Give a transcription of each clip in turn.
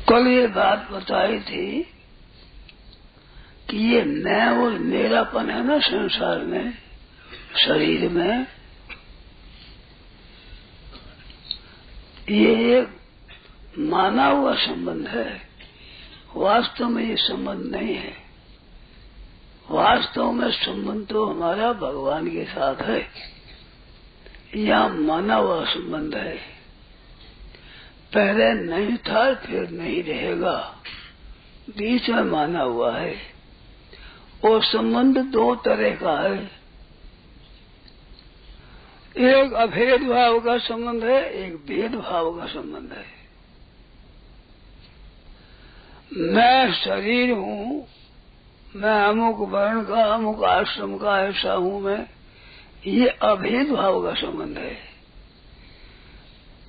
कल ये बात बताई थी कि ये मैं और मेरापन है ना संसार में, शरीर में, ये एक माना हुआ संबंध है। वास्तव में ये संबंध नहीं है। वास्तव में संबंध तो हमारा भगवान के साथ है। यह माना हुआ संबंध है। पहले नहीं था, फिर नहीं रहेगा, बीच में माना हुआ है। और संबंध दो तरह का है। एक अभेद भाव का संबंध है, एक भेद भाव का संबंध है। मैं शरीर हूँ, मैं अमुक वर्ण का, अमुक आश्रम का ऐसा हूँ मैं, ये अभेद भाव का संबंध है।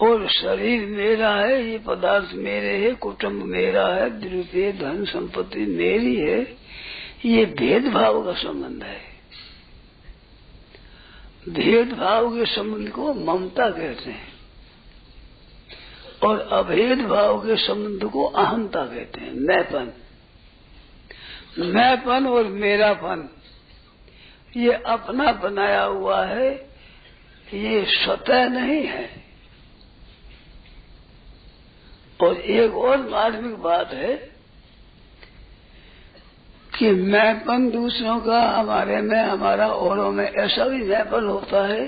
और शरीर मेरा है, ये पदार्थ मेरे है, कुटुंब मेरा है, द्रव्य धन संपत्ति मेरी है, ये भेदभाव का संबंध है। भेदभाव के संबंध को ममता कहते हैं और अभेद भाव के संबंध को अहंता कहते हैं, मैंपन। मैंपन और मेरापन ये अपना बनाया हुआ है, ये स्वतः नहीं है। और एक और मार्मिक बात है कि मैंपन दूसरों का हमारे में, हमारा औरों में, ऐसा भी मैंपन होता है।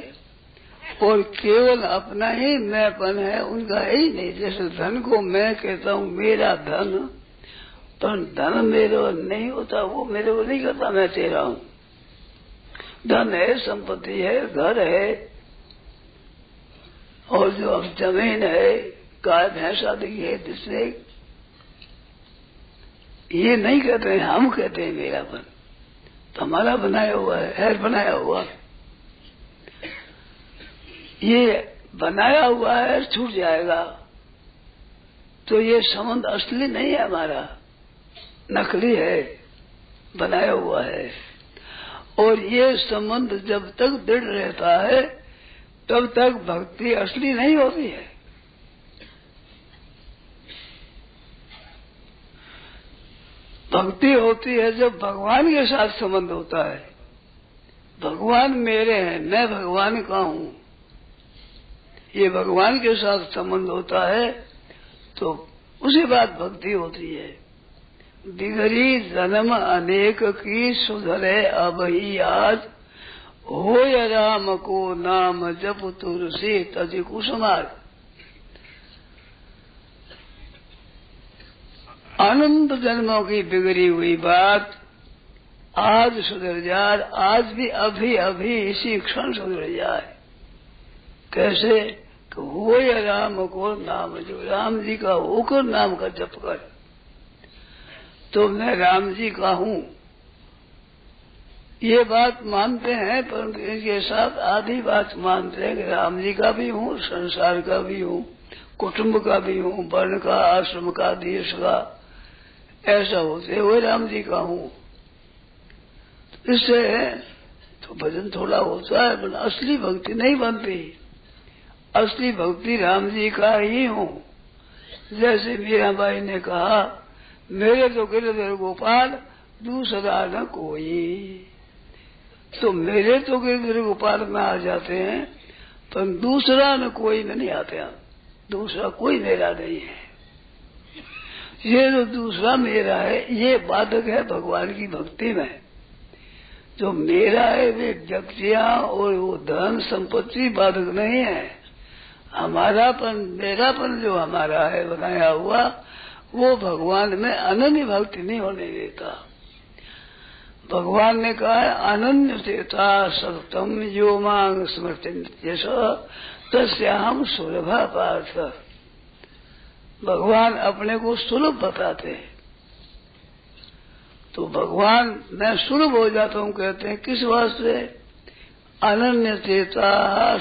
और केवल अपना ही मैंपन है, उनका ही नहीं। जैसे धन को मैं कहता हूँ मेरा धन, पर धन मेरे नहीं होता, वो मेरे को नहीं कहता मैं तेरा हूँ। धन है, संपत्ति है, घर है, और जो अब जमीन है, गाय भैंस आदि है, जिससे ये नहीं कहते हैं, हम कहते हैं मेरापन। तो हमारा बनाया हुआ है बनाया हुआ। ये बनाया हुआ है, छूट जाएगा तो ये संबंध असली नहीं है, हमारा नकली है, बनाया हुआ है। और ये संबंध जब तक दृढ़ रहता है तब तक भक्ति असली नहीं होती है। भक्ति होती है जब भगवान के साथ संबंध होता है। भगवान मेरे हैं, मैं भगवान का हूँ, ये भगवान के साथ संबंध होता है तो उसी बात भक्ति होती है। बिगड़ी जन्म अनेक की सुधरे अब ही आज, होय राम को नाम जप तुलसी तजि कुसुमार। अनंत जन्मों की बिगड़ी हुई बात आज सुधर जाए, आज भी अभी अभी इसी क्षण सुधर जाए। कैसे? कि होय राम को नाम, जो राम जी का होकर नाम का जप कर, तो मैं राम जी का हूँ। ये बात मानते हैं, परंतु इनके साथ आधी बात मानते हैं कि राम जी का भी हूँ, संसार का भी हूँ, कुटुंब का भी हूँ, वर्ण का, आश्रम का, देश का, ऐसा होते हुए राम जी का हूँ। इससे तो भजन थोड़ा होता है, पर असली भक्ति नहीं बनती। असली भक्ति राम जी का ही हूँ। जैसे मीराबाई ने कहा, मेरे तो गिरधर गोपाल दूसरा न कोई। तो मेरे तो गिरधर गोपाल में आ जाते हैं, पर दूसरा न कोई में नहीं आते हैं। दूसरा कोई मेरा नहीं है। ये जो दूसरा मेरा है, ये बाधक है भगवान की भक्ति में। जो मेरा है वे व्यक्तियां और वो धन संपत्ति बाधक नहीं है। हमारापन, मेरापन जो हमारा है बनाया हुआ, वो भगवान में अनन्य भक्ति नहीं होने देता। भगवान ने कहा है, अनन्य चेता सततम यो मांग स्मृति तस्याहम सुलभा पार्थ। भगवान अपने को सुलभ बताते हैं। तो भगवान मैं सुलभ हो जाता हूँ कहते हैं, किस वास्ते? अनन्य चेता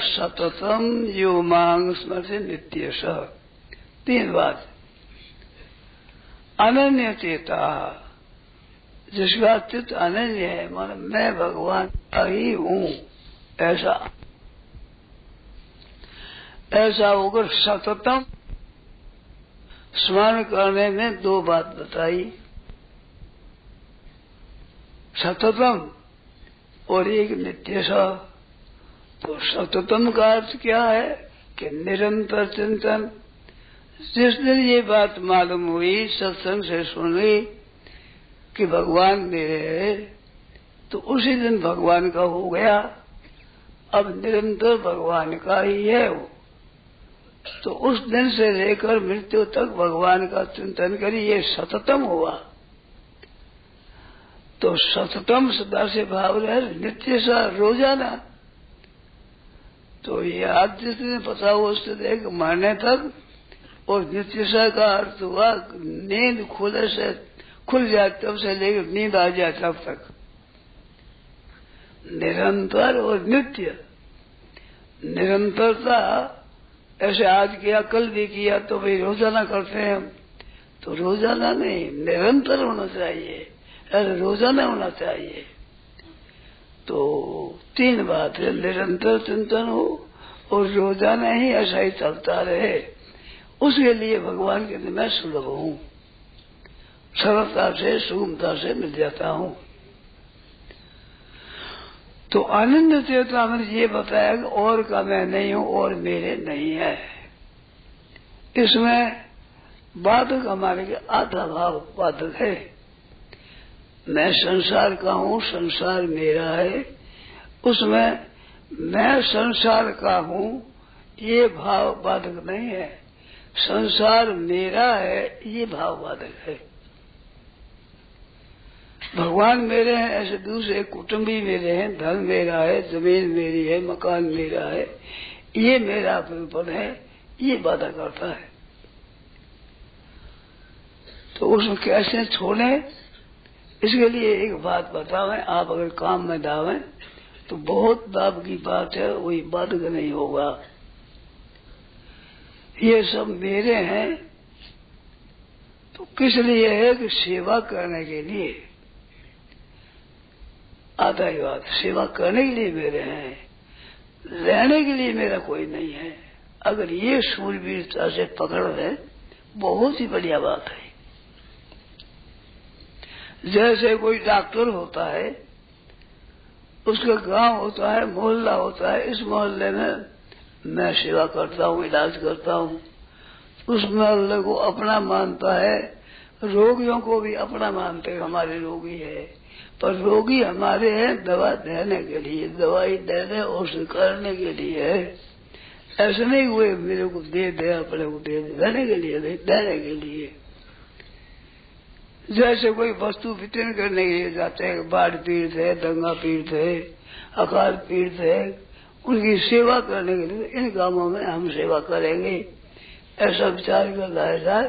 सततम यो मांग स्मृति नित्यश। तीन बात। अनन्य चेता, जिसका चित्त अनन्य है, मान मैं भगवान का ही हूँ, ऐसा होकर सततम, स्मरण करने में दो बात बताई, सततम और एक नित्य सा। तो सततम का अर्थ क्या है कि निरंतर चिंतन। जिस दिन ये बात मालूम हुई, सत्संग से सुनी कि भगवान मेरे है, तो उसी दिन भगवान का हो गया। अब निरंतर भगवान का ही है वो। तो उस दिन से लेकर मृत्यु तक भगवान का चिंतन करिए, सततम हुआ। तो सततम सदा से भाव रहे, नित्य सा रोजाना। तो ये आज जिसने पता हो उससे देख मरने तक। और नित्य सा का अर्थ हुआ नींद खुल जाए तब से लेकर नींद आ जाए तब तक, निरंतर और नित्य। निरंतरता ऐसे आज किया कल भी किया तो भाई रोजाना करते हैं हम, तो रोजाना नहीं, निरंतर होना चाहिए, ऐसे रोजाना होना चाहिए। तो तीन बात है, निरंतर चिंतन हो और रोजाना ही ऐसा ही चलता रहे। उसके लिए भगवान के लिए मैं सुलभ हूँ, सरलता से सुगमता से मिल जाता हूँ। तो आनंद चेतना में ये बताया कि और का मैं नहीं हूँ और मेरे नहीं है। इसमें बाधक हमारे के आधा भाव बाधक है। मैं संसार का हूँ, संसार मेरा है, उसमें मैं संसार का हूँ ये भाव बाधक नहीं है। संसार मेरा है ये भाव बाधक है। भगवान मेरे हैं ऐसे दूसरे कुटुंबी मेरे हैं, धन मेरा है, जमीन मेरी है, मकान मेरा है, ये मेरा अपनपन है, ये बाधा करता है। तो उसमें कैसे छोड़े, इसके लिए एक बात बतावें। आप अगर काम में दावें तो बहुत दाव की बात है, वही बाधक नहीं होगा। ये सब मेरे हैं तो किस लिए है कि सेवा करने के लिए। आता ही बात, सेवा करने के लिए मेरे हैं, रहने के लिए मेरा कोई नहीं है। अगर ये सूरवीरता से पकड़ है बहुत ही बढ़िया बात है। जैसे कोई डॉक्टर होता है, उसका गांव होता है, मोहल्ला होता है, इस मोहल्ले में मैं सेवा करता हूँ, इलाज करता हूँ, उस मोहल्ले को अपना मानता है, रोगियों को भी अपना मानते हैं, हमारे रोगी है। पर रोगी हमारे हैं दवा देने के लिए, दवाई देने और करने के लिए है। ऐसे नहीं हुए मेरे को दे दे, अपने को दे दे, देने के लिए, देने के लिए। जैसे कोई वस्तु वितरण करने के लिए जाते हैं, बाढ़ पीड़ित है, दंगा पीड़ित है, अकाल पीड़ित है, उनकी सेवा करने के लिए इन कामों में हम सेवा करेंगे, ऐसा विचार कर रहा जाए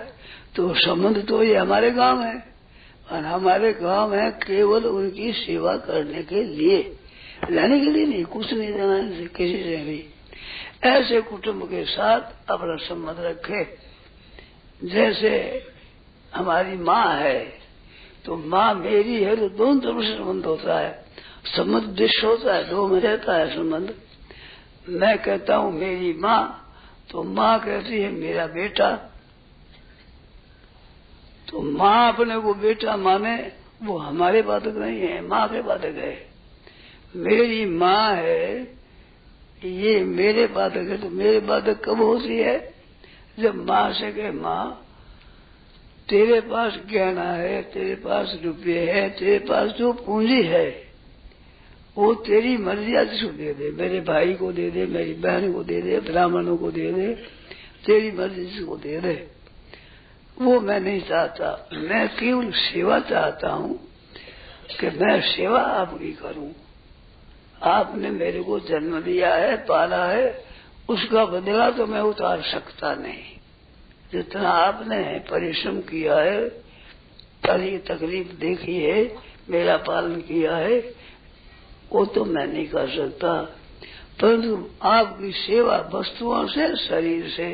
तो संबंध तो ये हमारे काम है और हमारे काम है केवल उनकी सेवा करने के लिए, लेने के लिए नहीं, कुछ नहीं देना किसी से भी। ऐसे कुटुंब के साथ अपना संबंध रखे। जैसे हमारी माँ है तो माँ मेरी है, तो दोनों तरफ से संबंध होता है, संबंध दृश्य होता है, दो में रहता है संबंध। मैं कहता हूँ मेरी माँ, तो माँ कहती है मेरा बेटा। तो माँ अपने को बेटा माने वो हमारे बाधक नहीं है, माँ के बाधक है। मेरी माँ है ये मेरे बाधक है। तो मेरे बाधक कब होती है, जब माँ से कहे माँ तेरे पास गहना है, तेरे पास रुपये है, तेरे पास जो पूंजी है वो तेरी मर्जी आज को दे दे, मेरे भाई को दे दे, मेरी बहन को दे दे, ब्राह्मणों को दे दे, तेरी मर्जी को दे दे। वो मैं नहीं चाहता, मैं केवल सेवा चाहता हूँ कि मैं सेवा आपकी करूँ। आपने मेरे को जन्म दिया है, पाला है, उसका बदला तो मैं उतार सकता नहीं। जितना आपने परिश्रम किया है, कड़ी तकलीफ देखी है, मेरा पालन किया है, वो तो मैं नहीं कर सकता। परंतु आपकी सेवा वस्तुओं से, शरीर से,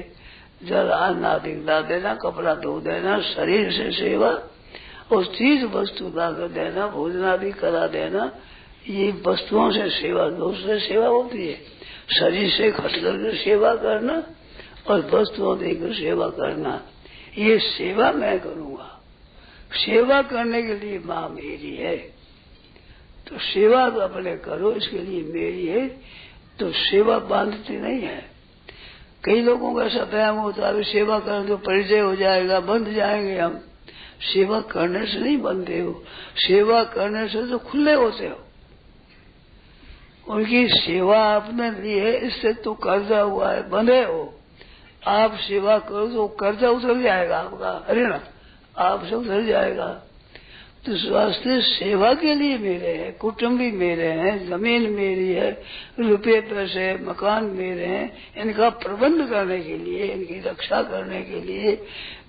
जल अन्न आदि ला देना, कपड़ा धो देना, शरीर से सेवा, और चीज वस्तु ला कर देना, भोजन आदि करा देना, ये वस्तुओं से सेवा, दूसरे सेवा होती है। शरीर से खट कर सेवा करना और वस्तुओं देकर सेवा करना, ये सेवा मैं करूंगा। सेवा करने के लिए माँ मेरी है, तो सेवा तो अपने करो, इसके लिए मेरी है। तो सेवा बांधती नहीं है। कई लोगों का ऐसा व्यायाम होता है, सेवा करें तो परिचय हो जाएगा, बंध जाएंगे हम। सेवा करने से नहीं बनते हो, सेवा करने से तो खुले होते हो। उनकी सेवा आपने ली है, इससे तो कर्जा हुआ है, बंधे हो। आप सेवा करो तो कर्जा उतर जाएगा आपका, अरे ना, आपसे उतर जाएगा। तो इस वास्ते सेवा के लिए मेरे हैं, कुटुंबी मेरे हैं, जमीन मेरी है, रुपये पैसे मकान मेरे हैं। इनका प्रबंध करने के लिए, इनकी रक्षा करने के लिए,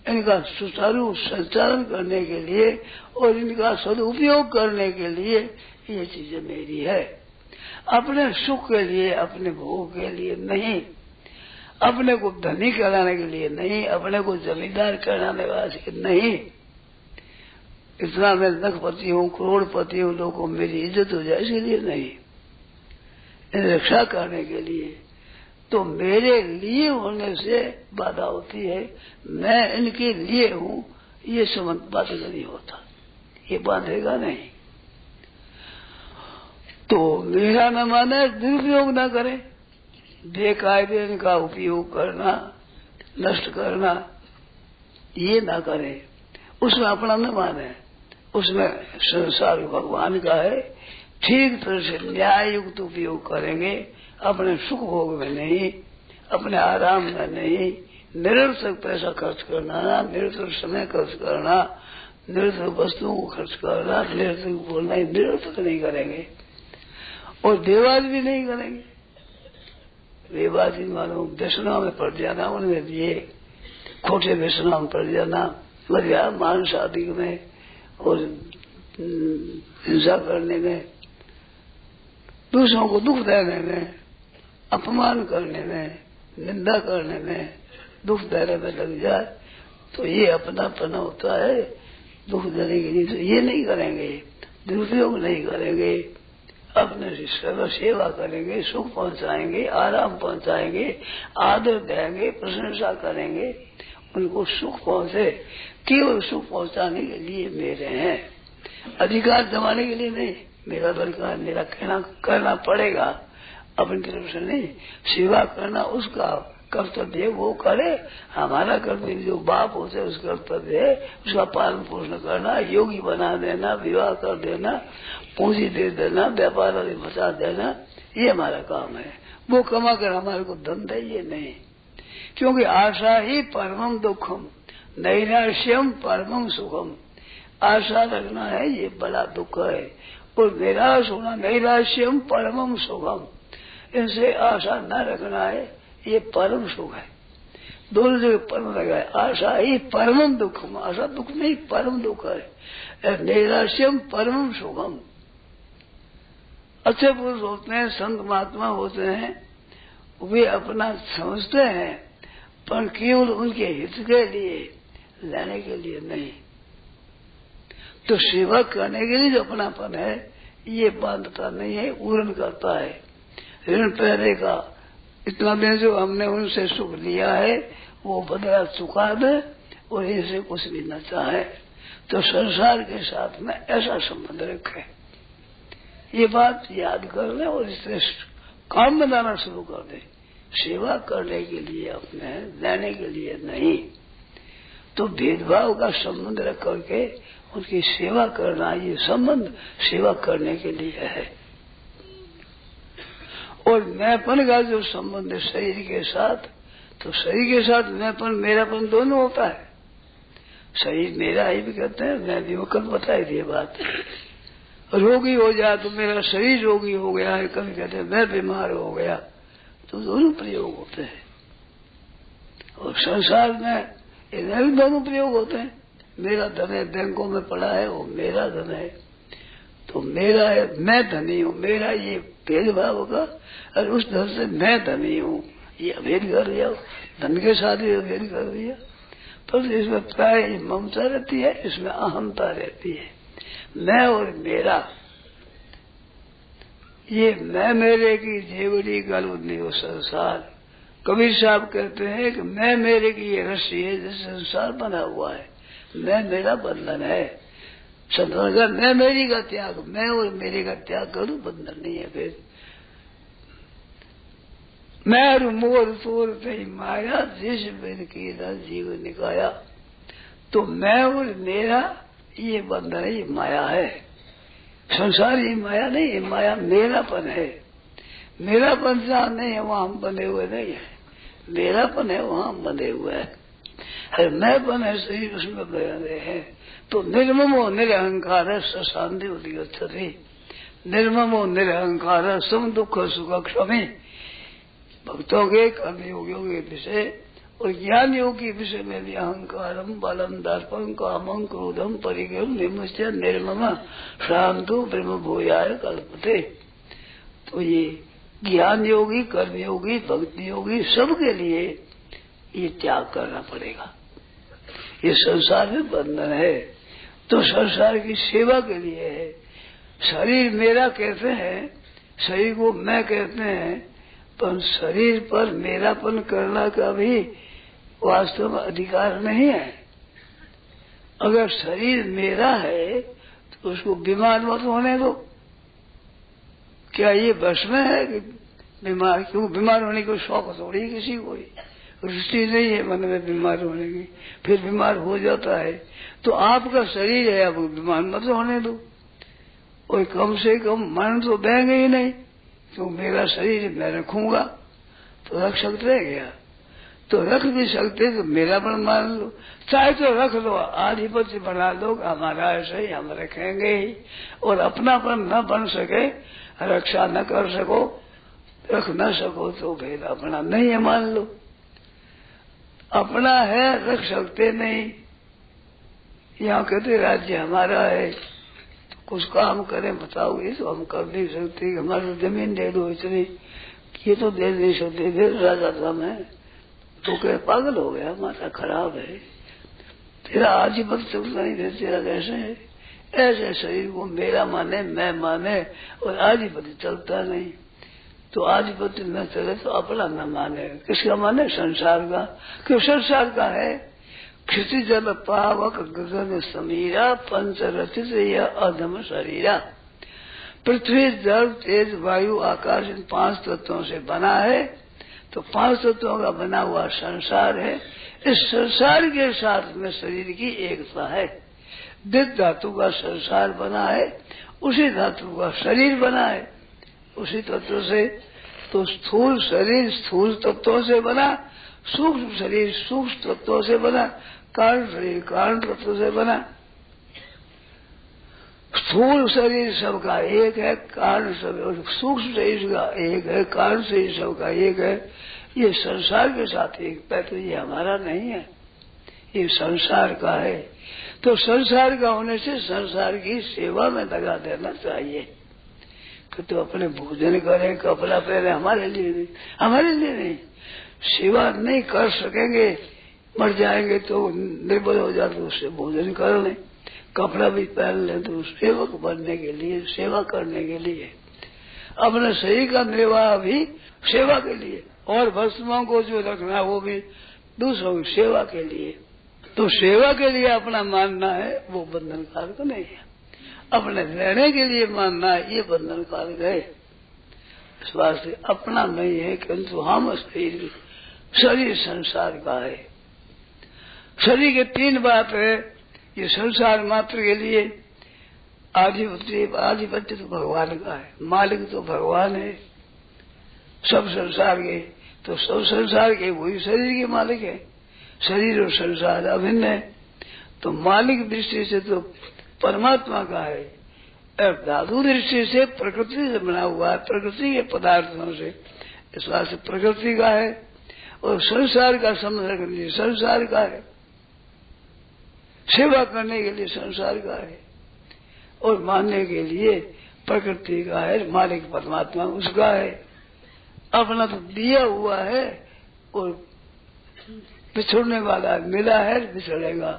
इनका सुचारू संचालन करने के लिए और इनका सदुपयोग करने के लिए ये चीजें मेरी है। अपने सुख के लिए, अपने भोग के लिए नहीं, अपने को धनी कराने के लिए नहीं, अपने को जमींदार कराने वाले नहीं। इतना मैं लखपति हूँ, करोड़पति हूँ, लोगों को मेरी इज्जत हो जाए इसके लिए नहीं, इन रक्षा करने के लिए। तो मेरे लिए होने से बाधा होती है, मैं इनके लिए हूँ ये समझ बात नहीं होता, ये बांधेगा नहीं। तो मेरा न माने, दुरुपयोग न करे, बेकायदे इनका उपयोग करना, नष्ट करना, ये ना करे। उसमें अपना न माने, उसमें संसार भगवान का है। ठीक तरह से न्याय युक्त उपयोग करेंगे, अपने सुख भोग में नहीं, अपने आराम में नहीं, निरर्थक पैसा खर्च करना, निरर्थक समय खर्च करना, निरर्थक वस्तुओं को खर्च करना, निरर्थक बोलना, निरर्थक नहीं करेंगे। और देवाज भी नहीं करेंगे। देवाजी मानो व्यसनों में पड़ जाना, उनमें दिए खोटे व्यसनों में पड़ जाना, बढ़िया मांस आदि में और हिंसा करने में, दूसरों को दुख देने में, अपमान करने में, निंदा करने में, दुख देने में लग जाए तो ये अपनापन होता है। दुख देने के लिए तो ये नहीं करेंगे, दुरुपयोग नहीं करेंगे, अपने सर्व सेवा करेंगे, सुख पहुंचाएंगे, आराम पहुंचाएंगे, आदर देंगे, प्रशंसा करेंगे, उनको सुख पहुंचे। केवल सुख पहुंचाने के लिए मेरे हैं, अधिकार जमाने के लिए नहीं। मेरा दरकार, मेरा कहना करना पड़ेगा, अपनी तरफ से नहीं। सेवा करना उसका कर्तव्य है, वो करे। हमारा कर्तव्य जो बाप होते हैं उसका कर्तव्य है, उसका पालन पोषण करना, योगी बना देना, विवाह कर देना, पूंजी दे देना, व्यापार आदि बचा देना, ये हमारा काम है। वो कमा कर हमारे को धन दे, ये नहीं। क्योंकि आशा ही परमम दुखम, नैराश्यम परमम सुखम। आशा रखना है ये बड़ा दुख है, और निराश होना नैराश्यम परमम सुखम। इनसे आशा न रखना है, ये परम सुख है। दोनों जगह परम लगा है। आशा ही परमम दुखम, आशा दुख नहीं, परम दुख है। नैराश्यम परमम सुखम। अच्छे पुरुष होते हैं, संत महात्मा होते हैं, वे अपना समझते हैं, पर केवल उनके हित के लिए, लेने के लिए नहीं। तो सेवा करने के लिए जो अपनापन है, ये बांधता नहीं है, उड़न करता है। ऋण पहले का इतना दिन जो हमने उनसे सुख लिया है वो बदला चुका दे, और इनसे कुछ भी न चाहे। तो संसार के साथ में ऐसा संबंध रखे, ये बात याद कर ले और इससे काम बनाना शुरू कर दे। सेवा करने के लिए अपने, लेने के लिए नहीं। तो भेदभाव का संबंध रख करके उनकी सेवा करना, ये संबंध सेवा करने के लिए है। और मैंपन का जो संबंध है शरीर के साथ, तो शरीर के साथ मैंपन मेरापन दोनों होता है। शरीर मेरा ही भी कहते हैं, मैं भी कल बताई थी बात। रोगी हो जाए तो मेरा शरीर रोगी हो गया है, कभी कहते हैं मैं बीमार हो गया, तो दोनों प्रयोग होते हैं। और संसार में इनमें भी दोनों प्रयोग होते हैं। मेरा धन है, बैंकों में पड़ा है, वो मेरा धन है, तो मेरा है, मैं धनी हूँ, मेरा, ये भेदभाव होगा। और उस धन से मैं धनी हूँ, ये अभेद कर दिया, धन के साथ ही अभेद कर दिया। पर इसमें प्राय ममता रहती है, इसमें अहमता रहती है। मैं और मेरा, ये मैं मेरे की जेवड़ी गल नहीं हो संसार, कबीर साहब कहते हैं कि मैं मेरे की ये रस्सी है जैसे संसार बना हुआ है, मैं मेरा बंधन है। संतों का मैं मेरी का त्याग, मैं और मेरे का त्याग करूं, बंधन नहीं है। फिर मैं मोर तोर तई माया जिस बिन की जीव निकाया, तो मैं और मेरा ये बंधन है, ये माया है। संसार ये माया नहीं है, माया मेरापन है। मेरापन जहाँ नहीं है वहां हम बंधे हुए नहीं है, मेरापन है वहां हम बंधे हुए है। मैंपन है शरीर, उसमें बंधे हैं। तो निर्ममो निरहंकार शांति उदय, निर्ममो निरहंकार सम दुख सुख क्षमी। भक्तों के कर्मयोगियों के विषय और ज्ञान योग के विषय में भी अहंकारम बलम दर्पम कामम क्रोधम परिग्रह निमुच्य निर्मम शांतो ब्रह्म भूयाय कल्पते। तो ये ज्ञान योगी, कर्मयोगी, भक्ति योगी सबके लिए ये त्याग करना पड़ेगा। ये संसार में बंधन है तो संसार की सेवा के लिए है। शरीर मेरा कहते हैं, शरीर को मैं कहते हैं, पर शरीर पर मेरापन करना का भी वास्तव में अधिकार नहीं है। अगर शरीर मेरा है तो उसको बीमार मत होने दो। क्या ये बस में है कि बीमार, क्यों बीमार होने को शौक थोड़ी किसी को, रुचि नहीं है मन में बीमार होने की, फिर बीमार हो जाता है। तो आपका शरीर है, आप बीमार मत होने दो। और कम से कम मन तो बहेंगे ही नहीं, तो मेरा शरीर मैं रखूंगा तो रख सकते हैं क्या? तो रख भी सकते तो मेरा पण मान लो, चाहे तो रख लो, आधिपत्य बना लो, हमारा ऐसे ही हम रखेंगे ही। और अपनापन न बन सके, रक्षा न कर सको, रख न सको तो फिर अपना नहीं है मान लो। अपना है रख सकते नहीं। यहाँ कहते राज्य हमारा है, कुछ काम करें बताओ, ये तो हम कर नहीं सकते, हमारी जमीन दे दो इतनी, ये तो दे नहीं सकते। फिर राजा था मैं तो कह पागल हो गया, माता खराब है, तेरा आजीवन चलता नहीं थे, तेरा कैसे है? ऐसे शरीर को मेरा माने, मैं माने और आजीवन चलता नहीं। तो आधिपत्य न चले तो अपना न माने, किसका माने? संसार का। क्यों संसार का है? क्षिति जल पावक गगन समीरा पंच रचित या अधम शरीरा। पृथ्वी जल तेज वायु आकाश इन 5 तत्वों से बना है। तो 5 तत्वों का बना हुआ संसार है। इस संसार के साथ में शरीर की एकता है। दिव्य धातु का संसार बना है, उसी धातु का शरीर बना है, उसी तत्व से। तो स्थूल शरीर स्थूल तत्वों से बना, सूक्ष्म शरीर सूक्ष्म तत्वों से बना, कारण शरीर कारण तत्व से बना। स्थूल शरीर सबका एक है, कारण सब, सूक्ष्म शरीर का एक है, कारण शरीर सबका एक है। ये संसार के साथ एक है, तो ये हमारा नहीं है, ये संसार का है। तो संसार का होने से संसार की सेवा में लगा देना चाहिए। कि तो अपने भोजन करें, कपड़ा पहने, हमारे लिए नहीं, हमारे लिए नहीं। सेवा नहीं कर सकेंगे, मर जाएंगे तो निर्बल हो जाते, उससे भोजन कर लें, कपड़ा भी पहन लें, तो सेवक बनने के लिए, सेवा करने के लिए। अपने शरीर का निर्वाह भी सेवा के लिए, और वस्तुओं को जो रखना वो भी दूसरों की सेवा के लिए। तो सेवा के लिए अपना मानना है वो बंधन कारक नहीं है, अपने रहने के लिए मानना है ये बंधन कारक है। इस बात से अपना नहीं है, किंतु हम शरीर संसार का है। शरीर के 3 बात है। ये संसार मात्र के लिए आधिपत्य तो भगवान का है, मालिक तो भगवान है सब संसार के। तो सब संसार के वही शरीर के मालिक है। शरीर और संसार अभिन्न है, तो मालिक दृष्टि से तो परमात्मा का है, और धातु दृष्टि से प्रकृति से बना हुआ है, प्रकृति के पदार्थों से। इस बात से प्रकृति का है। और संसार का समझने के लिए संसार का है, सेवा करने के लिए संसार का है, और मानने के लिए प्रकृति का है। मालिक परमात्मा उसका है। अपना तो दिया हुआ है और बिछड़ने वाला है, मिला है बिछड़ेगा।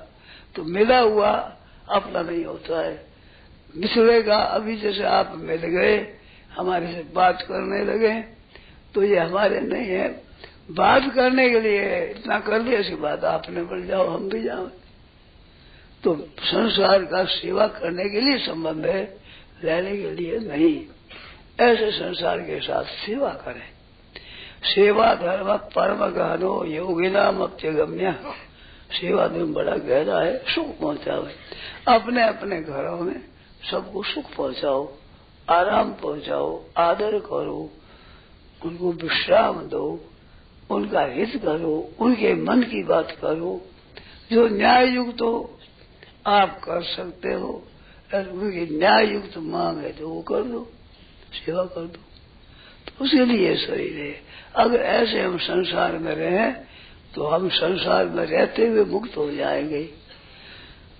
तो मिला हुआ अपना नहीं होता है, बिछड़ेगा। अभी जैसे आप मिल गए, हमारे से बात करने लगे, तो ये हमारे नहीं है, बात करने के लिए इतना कर लिया, इसके बाद आपने बढ़ जाओ हम भी जाओ। तो संसार का सेवा करने के लिए संबंध है, लेने के लिए नहीं। ऐसे संसार के साथ सेवा करें। सेवा धर्म परम गहनो योगिनाम अप्यगम्य। सेवा धर्म बड़ा गहरा है, सुख पहुंचावे। अपने अपने घरों में सबको सुख पहुंचाओ, आराम पहुंचाओ, आदर करो, उनको विश्राम दो, उनका हित करो, उनके मन की बात करो। जो न्याय युक्त हो आप कर सकते हो, और उनकी न्याय युक्त मांग है तो वो कर दो, सेवा कर दो। तो उसके लिए शरीर है। अगर ऐसे हम संसार में रहें तो हम संसार में रहते हुए मुक्त हो जाएंगे।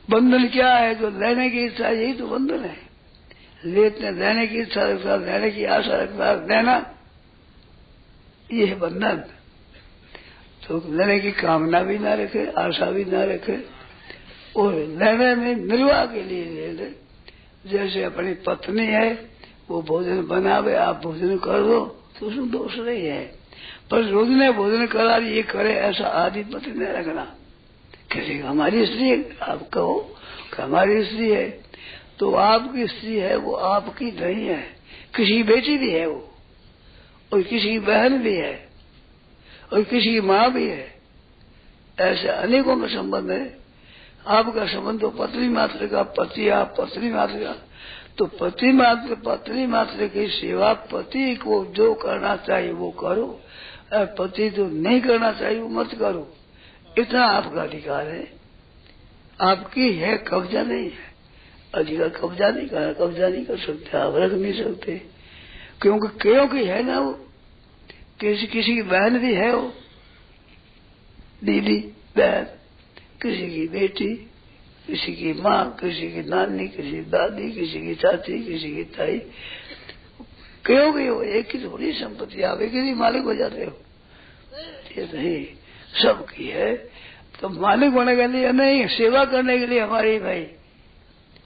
बंधन क्या है? जो लेने की इच्छा, यही तो बंधन है। लेने की इच्छा रखना, लेने की आशा रखना, देना, ये है बंधन। तो लेने की कामना भी ना रखे, आशा भी ना रखे, और लेने में निर्वाह के लिए ले ले। जैसे अपनी पत्नी है, वो भोजन बनावे, आप भोजन कर दो तो उसमें दोष नहीं है, पर रोज ने भोजन करा ये करे ऐसा आदि मत नहीं रखना। किसी हमारी स्त्री है, आप कहो कि हमारी स्त्री है, तो आपकी स्त्री है, वो आपकी नहीं है, किसी बेटी भी है वो, और किसी की बहन भी है, और किसी की माँ भी है। ऐसे अनेकों का संबंध है। आपका संबंध तो पत्नी मात्र का, पति आप पत्नी मात्र का, तो पत्नी मात्र की सेवा पति को जो करना चाहिए वो करो, और पति जो नहीं करना चाहिए वो मत करो। इतना आपका अधिकार है, आपकी है, कब्जा नहीं है। अधिकार कब्जा नहीं कर सकते, आप रख नहीं सकते, क्योंकि है ना वो, किसी की बहन भी है, वो दीदी बहन, किसी की बेटी, किसी की माँ, किसी की नानी, किसी की दादी, किसी की चाची, किसी की ताई, क्योंकि वो एक ही थोड़ी संपत्ति, आप एक ही मालिक हो जाते हो। ये नहीं, सबकी है। तो मालिक होने के लिए नहीं, सेवा करने के लिए हमारी भाई।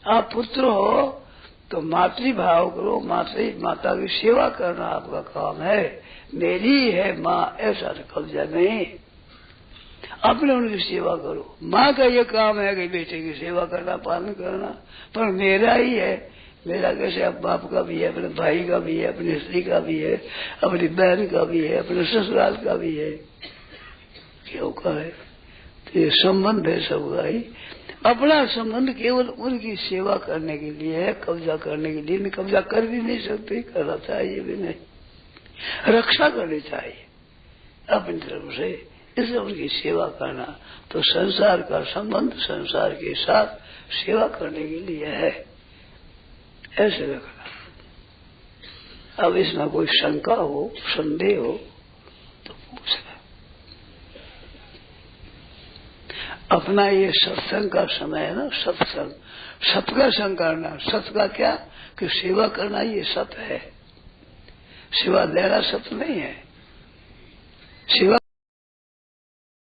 आप पुत्र हो तो मातृभाव करो, माता की सेवा करना आपका काम है। मेरी है माँ, ऐसा तो कब्जा नहीं। अपने उनकी सेवा करो। माँ का ये काम है कि बेटे की सेवा करना, पालन करना, पर मेरा ही है। मेरा कैसे अब बाप का भी है, अपने भाई का भी है, अपनी स्त्री का भी है, अपनी बहन का भी है, अपने ससुराल का भी है। क्यों का है? तो ये संबंध है सबका ही। अपना संबंध केवल उनकी सेवा करने के लिए है, कब्जा करने के लिए नहीं। कब्जा कर भी नहीं सकते, करना चाहिए भी नहीं, रक्षा करनी चाहिए अपनी तरफ से, इसलिए उनकी सेवा करना। तो संसार का संबंध संसार के साथ सेवा करने के लिए है, ऐसे रखना। अब इसमें कोई शंका हो, संदेह हो तो पूछना। अपना ये सत्संग का समय है ना, सत्संग, सत का संग करना। सत का क्या कि सेवा करना, ये सत है। सेवा लेना सत नहीं है। सेवा